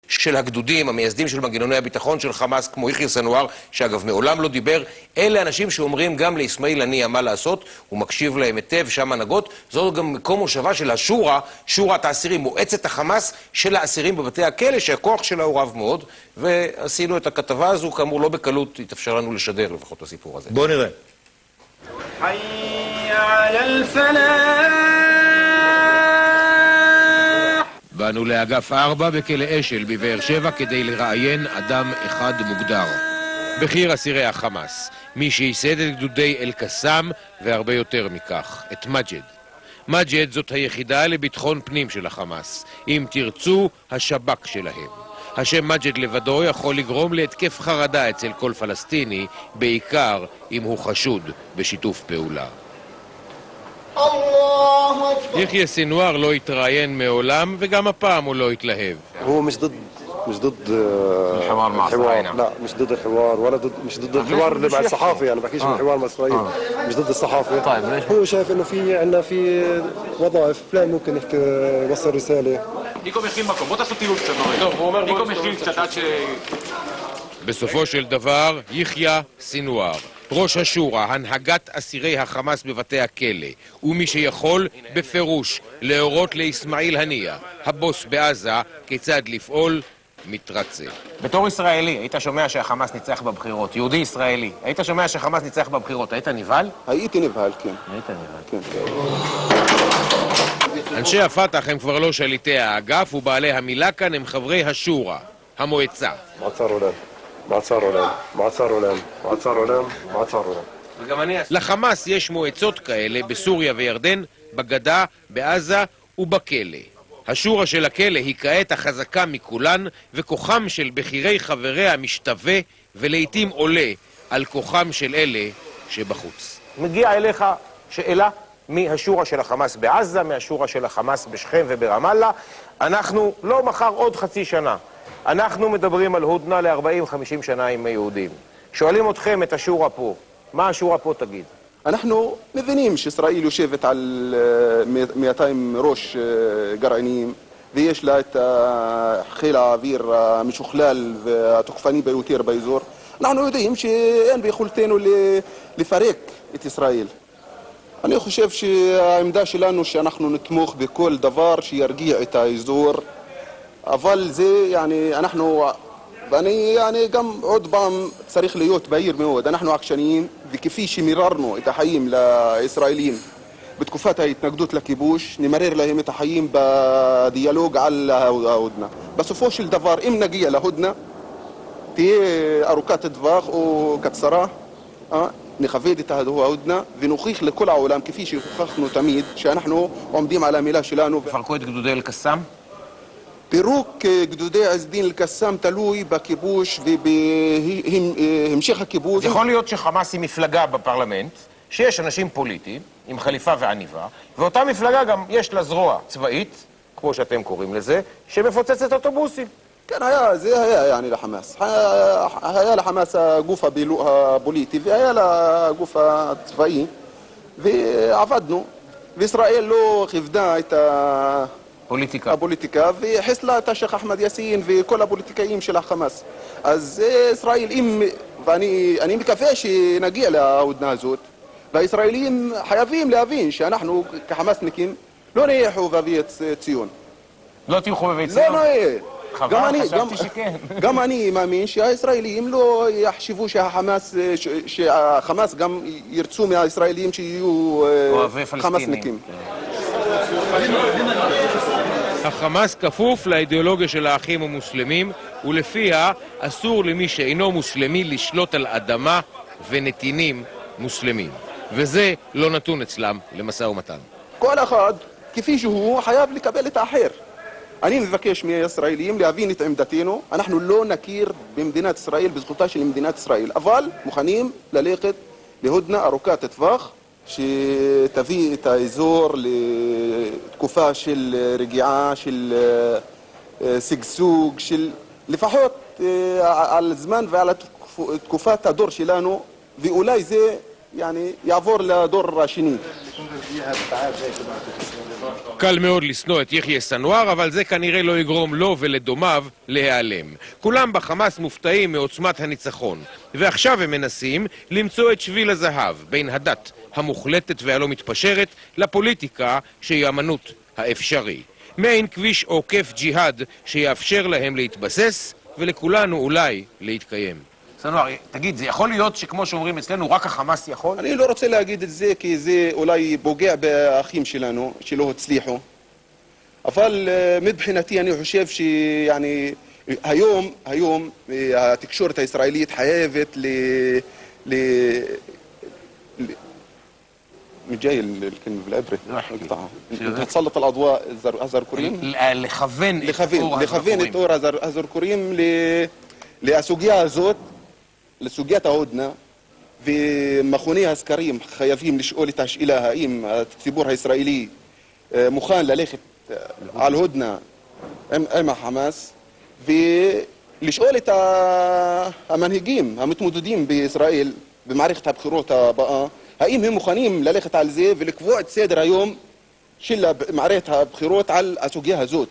של הגדודים, המייסדים של מנגנוני הביטחון של חמאס, כמו יחיא סנואר, שאגב מעולם לא דיבר. אלה אנשים שאומרים גם לאסמאעיל הנייה מה לעשות, הוא מקשיב להם היטב, שם הנהגות. זאת גם מקום מושבה של השורה, שורת האסירים, מועצת החמאס של האסירים בבתי הכלא, שהכוח שלה הוא רב מאוד, ועשינו את הכתבה הזו, כאמור לא בקלות התאפשר לנו לשדר לפחות הסיפור הזה. בואו נראה. حي على الفلاح. באנו לאגף 4 בכלא אשל בבאר שבע כדי לראיין אדם אחד מוגדר. בכיר אסירי החמאס, מי שייסד את גדודי אל-קסאם והרבה יותר מכך, את מג'ד. מג'ד זאת היחידה לביטחון פנים של החמאס, אם תרצו השב"כ שלהם. השם מג'ד לבדו יכול לגרום להתקף חרדה אצל כל פלסטיני, בעיקר אם הוא חשוד בשיתוף פעולה. יחיא סנואר לא התראיין מעולם וגם הפעם הוא לא התלהב. هو مش ضد الحوار مع الصهاينة. لا مش ضد الحوار ولا مش ضد الحوار اللي مع الصحافة، يعني بحكيش من الحوار مع إسرائيل. مش ضد الصحافة. طيب ليش؟ هو شايف إنه عندنا في وظائف فلان ممكن يحكي يوصل رسالة. نيكو מכין מקום, בוא תעשו טיול קצת. ניקו מכין קצת עד ש... בסופו של דבר, יחיא סנואר, ראש השורה, הנהגת אסירי החמאס בבתי הכלא, ומי שיכול בפירוש להורות לאסמאעיל הנייה, הבוס בעזה, כיצד לפעול, מתרצה. בתור ישראלי, היית שומע שהחמאס ניצח בבחירות, יהודי ישראלי, היית שומע שהחמאס ניצח בבחירות, היית נבהל? הייתי נבהל, כן. היית נבהל. כן. אנשי הפתח הם כבר לא שליטי האגף, ובעלי המילה כאן הם חברי השורה, המועצה. לחמאס יש מועצות כאלה בסוריה וירדן, בגדה, בעזה ובכלא. השורה של הכלא היא כעת החזקה מכולן, וכוחם של בכירי חבריה משתווה ולעיתים עולה על כוחם של אלה שבחוץ. מגיע אליך שאלה מהשורה של החמאס בעזה, מהשורה של החמאס בשכם וברמאללה. אנחנו לא מחר עוד חצי שנה. אנחנו מדברים על הודנה ל-40-50 שנה עם היהודים. שואלים אתכם את השורה פה, מה השורה פה תגיד? אנחנו מבינים שישראל יושבת על 200 ראש גרעיניים, ויש לה את חיל האוויר המשוכלל והתוקפני ביותר באזור. אנחנו יודעים שאין ביכולתנו לפרק את ישראל. אני חושב שהעמדה שלנו שאנחנו נתמוך בכל דבר שירגיע את האזור, אבל זה, ואני גם עוד פעם צריך להיות בהיר מאוד. אנחנו עקשניים, וכפי שמררנו את החיים לישראלים בתקופת ההתנגדות לכיבוש, נמרר להם את החיים בדיאלוג על ההודנה. בסופו של דבר, אם נגיע להודנה, תהיה ארוכת טווח או קצרה, נכבד את ההודנה ונוכיח לכל העולם, כפי שהוכחנו תמיד, שאנחנו עומדים על המילה שלנו. פרקו את גדודי אל-קסאם? פירוק גדודי עז א-דין אל-קסאם תלוי בכיבוש ובהמשך הכיבוש. יכול להיות שחמאס היא מפלגה בפרלמנט, שיש אנשים פוליטיים עם חליפה ועניבה, ואותה מפלגה גם יש לה זרוע צבאית, כמו שאתם קוראים לזה, שמפוצצת אוטובוסים. כן, זה היה לחמאס. היה לחמאס הגוף הפוליטי והיה לה הגוף הצבאי, ועבדנו. וישראל לא כיבדה את הפוליטיקה, וחיסלה את השייח אחמד יאסין וכל הפוליטיקאים של החמאס. אז ישראל, ואני מקווה שנגיע להודנה הזאת, והישראלים חייבים להבין שאנחנו כחמאסניקים לא נהיה חובבי ציון. לא תהיו חובבי ציון? לא נהיה. חשבתי שכן. גם אני מאמין שהישראלים לא יחשבו שהחמאס גם ירצו מהישראלים שיהיו חמאסניקים. החמאס כפוף לאידיאולוגיה של האחים המוסלמים, ולפיה אסור למי שאינו מוסלמי לשלוט על אדמה ונתינים מוסלמים. וזה לא נתון אצלם למשא ומתן. כל אחד, כפי שהוא, חייב לקבל את האחר. אני מבקש מהישראלים להבין את עמדתנו. אנחנו לא נכיר במדינת ישראל, בזכותה של מדינת ישראל, אבל מוכנים ללכת להודנה ארוכת טווח, שתביא את האזור לתקופה של רגיעה, של שגשוג, של לפחות על זמן ועל תקופת הדור שלנו, ואולי זה יעבור לדור השני. קל מאוד לשנוא את יחיא סנואר, אבל זה כנראה לא יגרום לו ולדומיו להיעלם. כולם בחמאס מופתעים מעוצמת הניצחון, ועכשיו הם מנסים למצוא את שביל הזהב בין הדת המוחלטת והלא מתפשרת לפוליטיקה שהיא אמנות האפשרי. מעין כביש עוקף ג'יהאד שיאפשר להם להתבסס ולכולנו אולי להתקיים. סנואר, תגיד, זה יכול להיות שכמו שאומרים אצלנו רק החמאס יכול? אני לא רוצה להגיד את זה כי זה אולי פוגע באחים שלנו שלא הצליחו, אבל מבחינתי אני חושב שיעני היום התקשורת הישראלית חייבת مجاي الكلمة بالعبري تسلط الأضواء الزركوريم לכוון את אור הזרקורים לסוגיה הזאת, לסוגיית ההודנה, ומכוני הסקרים חייבים לשאול את השאלה האם הציבור הישראלי מוכן ללכת על הודנה עם החמאס, ולשאול את המנהיגים המתמודדים בישראל במערכת הבחירות הבאה האם הם מוכנים ללכת על זה ולקבוע את סדר היום של מערכת הבחירות על הסוגיה הזאת.